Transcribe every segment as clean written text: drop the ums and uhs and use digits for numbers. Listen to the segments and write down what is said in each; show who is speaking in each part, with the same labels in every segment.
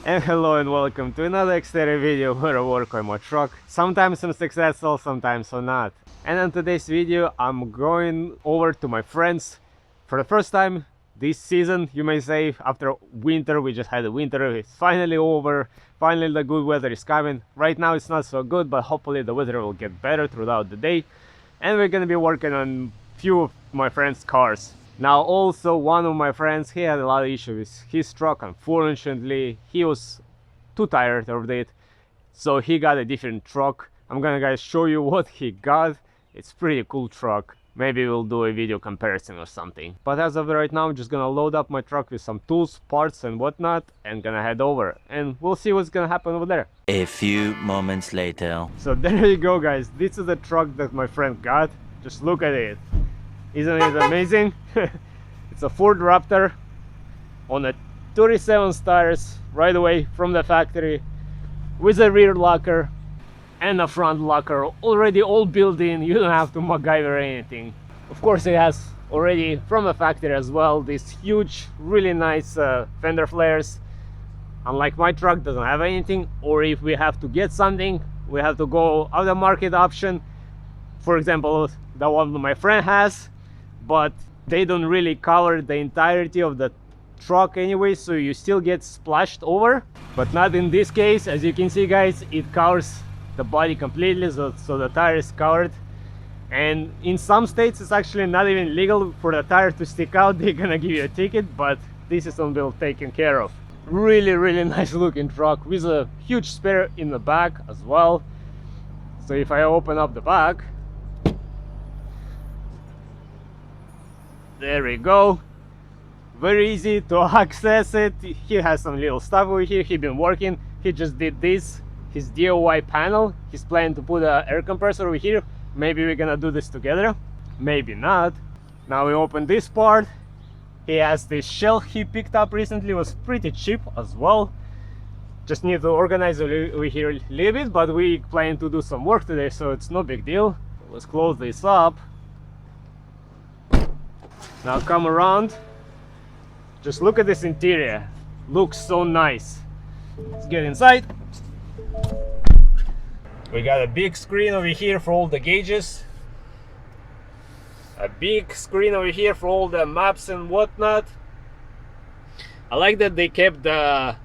Speaker 1: And hello and welcome to another Xterra video where I work on my truck. Sometimes I'm successful, sometimes I'm not. And in today's video I'm going over to my friends for the first time this season, you may say. After winter, we just had a winter, it's finally over, finally the good weather is coming. Right now it's not so good, but hopefully the weather will get better throughout the day. And we're gonna be working on few of my friends' cars. Now also one of my friends, he had a lot of issues with his truck. Unfortunately, he was too tired of it, so he got a different truck. I'm gonna guys show you what he got. It's pretty cool truck. Maybe we'll do a video comparison or something. But as of right now, I'm just gonna load up my truck with some tools, parts and whatnot, and gonna head over and we'll see what's gonna happen over there.
Speaker 2: A few moments later.
Speaker 1: So there you go guys, this is the truck that my friend got. Just look at it. Isn't it amazing? It's a Ford Raptor on a 37 tires right away from the factory, with a rear locker and a front locker already all built in. You don't have to MacGyver anything. Of course it has already from the factory as well these huge, really nice fender flares. Unlike my truck, doesn't have anything, or if we have to get something, we have to go out of market option. For example, the one my friend has, but they don't really cover the entirety of the truck anyway, so you still get splashed over. But not in this case. As you can see guys, it covers the body completely, so the tire is covered. And in some states it's actually not even legal for the tire to stick out. They're gonna give you a ticket, but this is something taken care of. Really nice looking truck with a huge spare in the back as well. So if I open up the back, there we go. Very easy to access it. He has some little stuff over here. He's been working. He just did this, his DIY panel. He's planning to put an air compressor over here. Maybe we're gonna do this together, maybe not. Now we open this part. He has this shell he picked up recently. It was pretty cheap as well. Just need to organize over here a little bit, but we plan to do some work today, so it's no big deal. Let's close this up. Now come around. Just look at this interior. Looks so nice. Let's get inside. We got a big screen over here for all the gauges. A big screen over here for all the maps and whatnot. I like that they kept the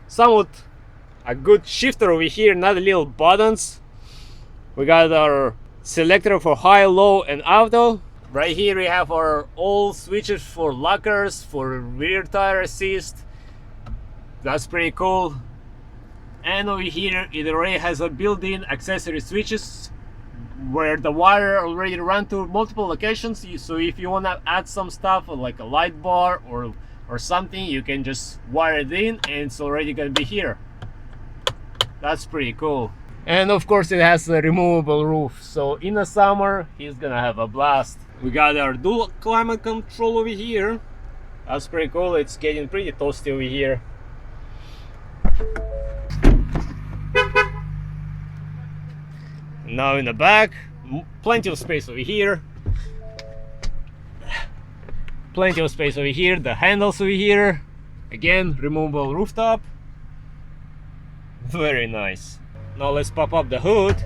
Speaker 1: somewhat a good shifter over here, not the little buttons. We got our selector for high, low and auto. Right here we have our all switches for lockers, for rear tire assist. That's pretty cool. And over here it already has a built-in accessory switches where the wire already run to multiple locations. So if you want to add some stuff like a light bar or something, you can just wire it in and it's already gonna be here. That's pretty cool. And of course it has a removable roof, so in the summer he's gonna have a blast. We got our dual climate control over here. That's pretty cool. It's getting pretty toasty over here. Now in the back, plenty of space over here. Plenty of space over here. The handles over here. Again, removable rooftop. Very nice. Now let's pop up the hood.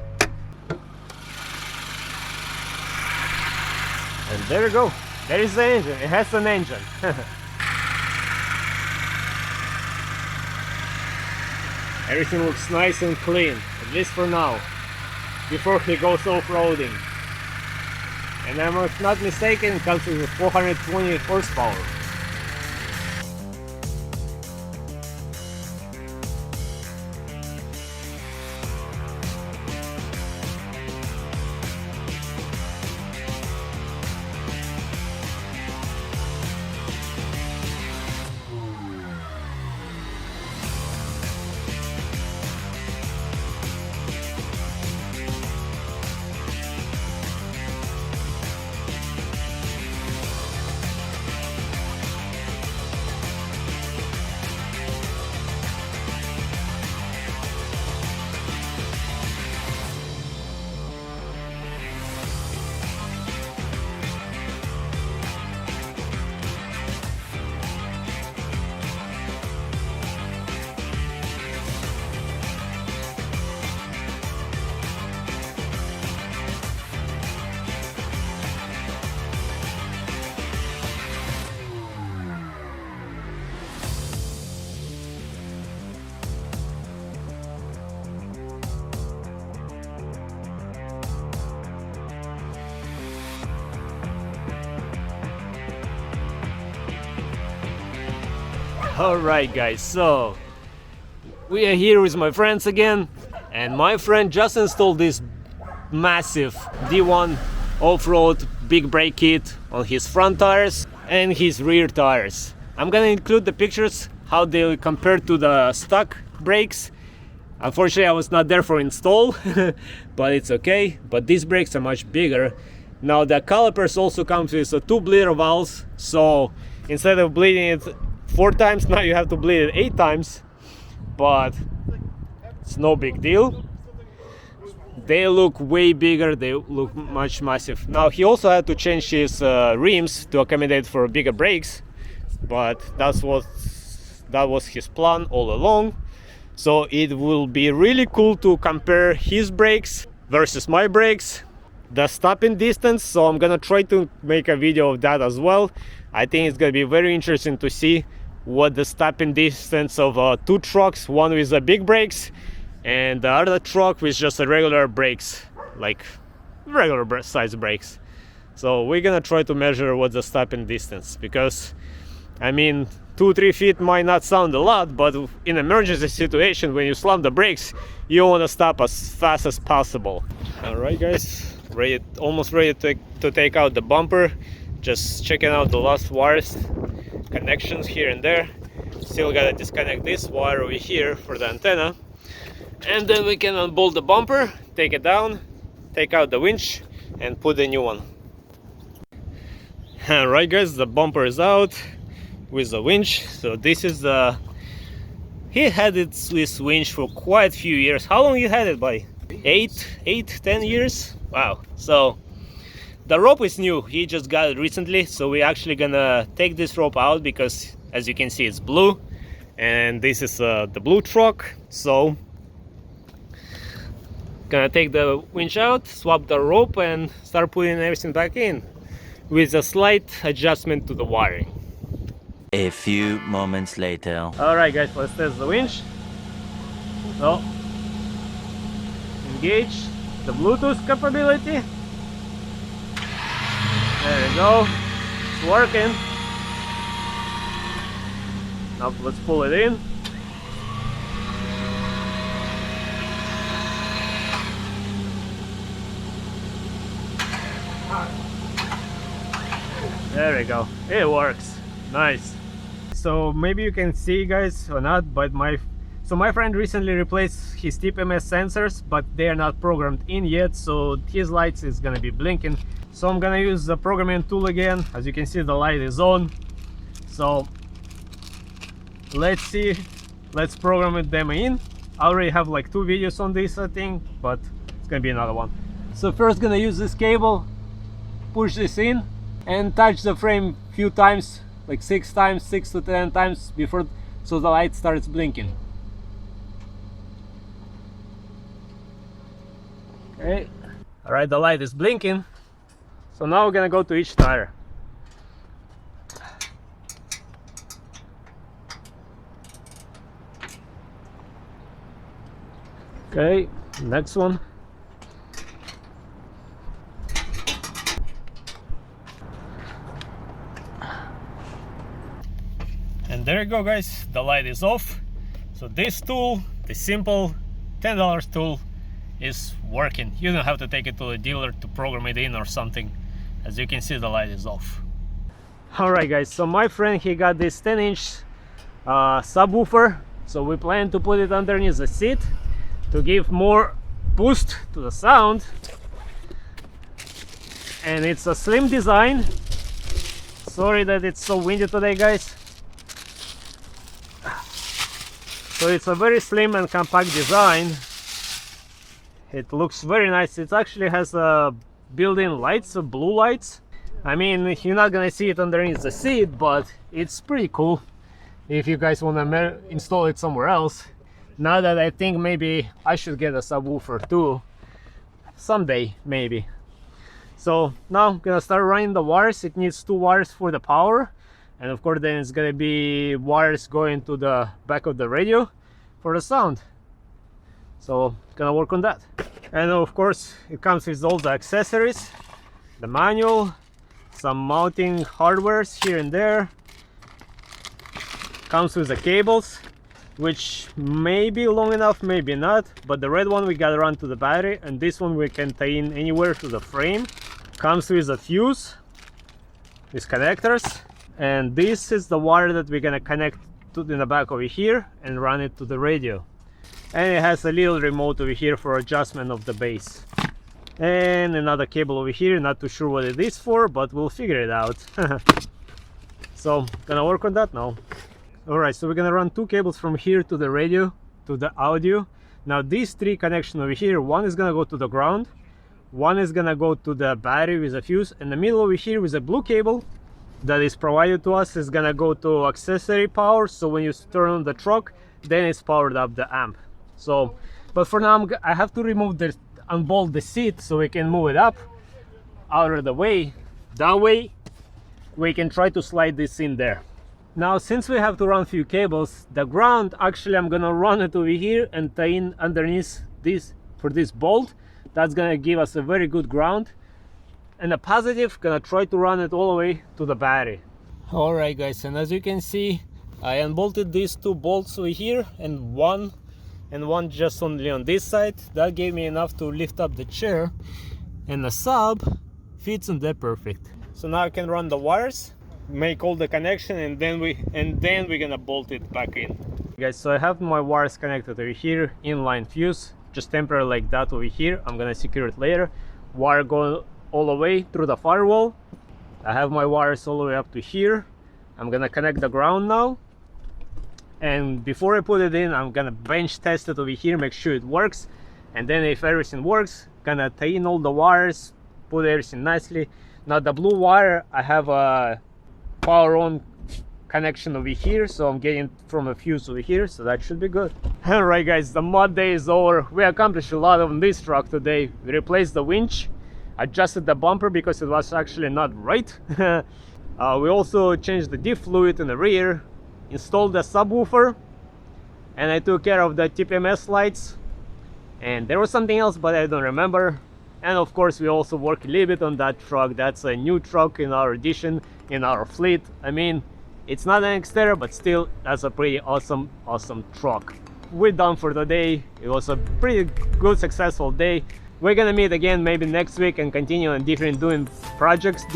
Speaker 1: And there we go. There is the engine. It has an engine. Everything looks nice and clean, at least for now, before he goes off-roading. And I'm not mistaken, it comes with 420 horsepower. Alright guys, so we are here with my friends again, and my friend just installed this massive D1 off-road big brake kit on his front tires and his rear tires. I'm gonna include the pictures how they compare to the stock brakes. Unfortunately I was not there for install but it's okay, but these brakes are much bigger. Now the calipers also comes with 2 bleeder valves, so instead of bleeding it 4 times, now you have to bleed it 8 times, but it's no big deal. They look way bigger, they look much massive. Now he also had to change his rims to accommodate for bigger brakes, but that was his plan all along. So it will be really cool to compare his brakes versus my brakes, the stopping distance, so I'm gonna try to make a video of that as well. I think it's gonna be very interesting to see what the stopping distance of 2 trucks, one with the big brakes and the other truck with just a regular brakes, like regular size brakes. So we're gonna try to measure what's the stopping distance, because I mean 2-3 feet might not sound a lot, but in emergency situation when you slam the brakes you want to stop as fast as possible. All right guys, almost ready to take out the bumper. Just checking out the last wires, connections here and there. Still gotta disconnect this wire over here for the antenna, and then we can unbolt the bumper, take it down, take out the winch and put the new one. All right guys, the bumper is out with the winch. So this is the, he had this winch for quite a few years. How long you had it? By 10 years? Wow. So the rope is new, he just got it recently, so we're actually gonna take this rope out because as you can see it's blue, and this is the blue truck. So gonna take the winch out, swap the rope and start putting everything back in with a slight adjustment to the wiring.
Speaker 2: A few moments later.
Speaker 1: Alright guys, let's test the winch. So engage the Bluetooth capability. There we go, it's working. Now let's pull it in. There we go, it works, nice. So maybe you can see guys or not, but my friend recently replaced his TPMS sensors, but they are not programmed in yet, so his lights is gonna be blinking. So I'm gonna use the programming tool again. As you can see, the light is on. So let's see, let's program them in. I already have like 2 videos on this I think, but it's gonna be another one. So first gonna use this cable, push this in and touch the frame a few times, like 6 to 10 times before, so the light starts blinking. Okay, all right, the light is blinking. So now we're gonna go to each tire. Okay, next one. And there you go guys, the light is off. So this tool, the simple $10 tool, is working. You don't have to take it to the dealer to program it in or something. As you can see, the light is off. Alright guys, so my friend, he got this 10-inch subwoofer. So we plan to put it underneath the seat to give more boost to the sound. And it's a slim design. Sorry that it's so windy today guys. So it's a very slim and compact design. It looks very nice. It actually has built-in lights, blue lights. I mean, you're not gonna see it underneath the seat, but it's pretty cool if you guys want to install it somewhere else. Now that I think maybe I should get a subwoofer too someday, maybe. So now I'm gonna start running the wires. It needs 2 wires for the power, and of course then it's gonna be wires going to the back of the radio for the sound. So gonna work on that. And of course it comes with all the accessories, the manual, some mounting hardwares here and there, comes with the cables, which may be long enough, maybe not, but the red one we gotta run to the battery, and this one we can tie in anywhere to the frame. Comes with a fuse, these connectors, and this is the wire that we're gonna connect to in the back over here and run it to the radio. And it has a little remote over here for adjustment of the bass. And another cable over here, not too sure what it is for, but we'll figure it out. So gonna work on that now. Alright, so we're gonna run two cables from here to the radio, to the audio. Now these three connections over here, one is gonna go to the ground, one is gonna go to the battery with a fuse, and the middle over here with a blue cable that is provided to us is gonna go to accessory power, so when you turn on the truck, then it's powered up the amp. So, but for now I have to remove the, unbolt the seat so we can move it up out of the way. That way we can try to slide this in there. Now, since we have to run few cables, the ground, actually I'm gonna run it over here and tie in underneath this for this bolt. That's gonna give us a very good ground. And a positive, gonna try to run it all the way to the battery. Alright guys, and as you can see, I unbolted these two bolts over here and one just only on this side. That gave me enough to lift up the chair, and the sub fits in there perfect. So now I can run the wires, make all the connection, and then we're gonna bolt it back in. Guys, so I have my wires connected over here, inline fuse, just temporary like that over here. I'm gonna secure it later. Wire going all the way through the firewall. I have my wires all the way up to here. I'm gonna connect the ground now, and before I put it in, I'm gonna bench test it over here, make sure it works, and then if everything works, gonna tie in all the wires, put everything nicely. Now the blue wire, I have a power on connection over here, so I'm getting from a fuse over here, so that should be good. Alright guys, the mod day is over. We accomplished a lot on this truck today. We replaced the winch, adjusted the bumper because it was actually not right. We also changed the diff fluid in the rear, installed the subwoofer, and I took care of the TPMS lights, and there was something else but I don't remember. And of course we also worked a little bit on that truck. That's a new truck in our edition, in our fleet. I mean, it's not an Xterra, but still that's a pretty awesome truck. We're done for the day. It was a pretty good, successful day. We're gonna meet again maybe next week and continue on doing projects.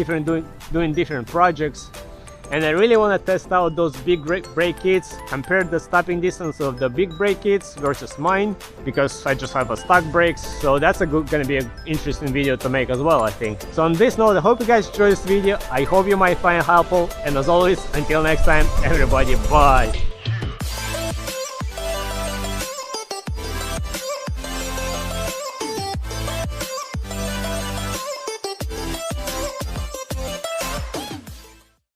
Speaker 1: And I really want to test out those big brake kits, compare the stopping distance of the big brake kits versus mine, because I just have a stock brakes. So that's gonna be an interesting video to make as well, I think. So on this note, I hope you guys enjoyed this video. I hope you might find it helpful, and as always, until next time, everybody, bye.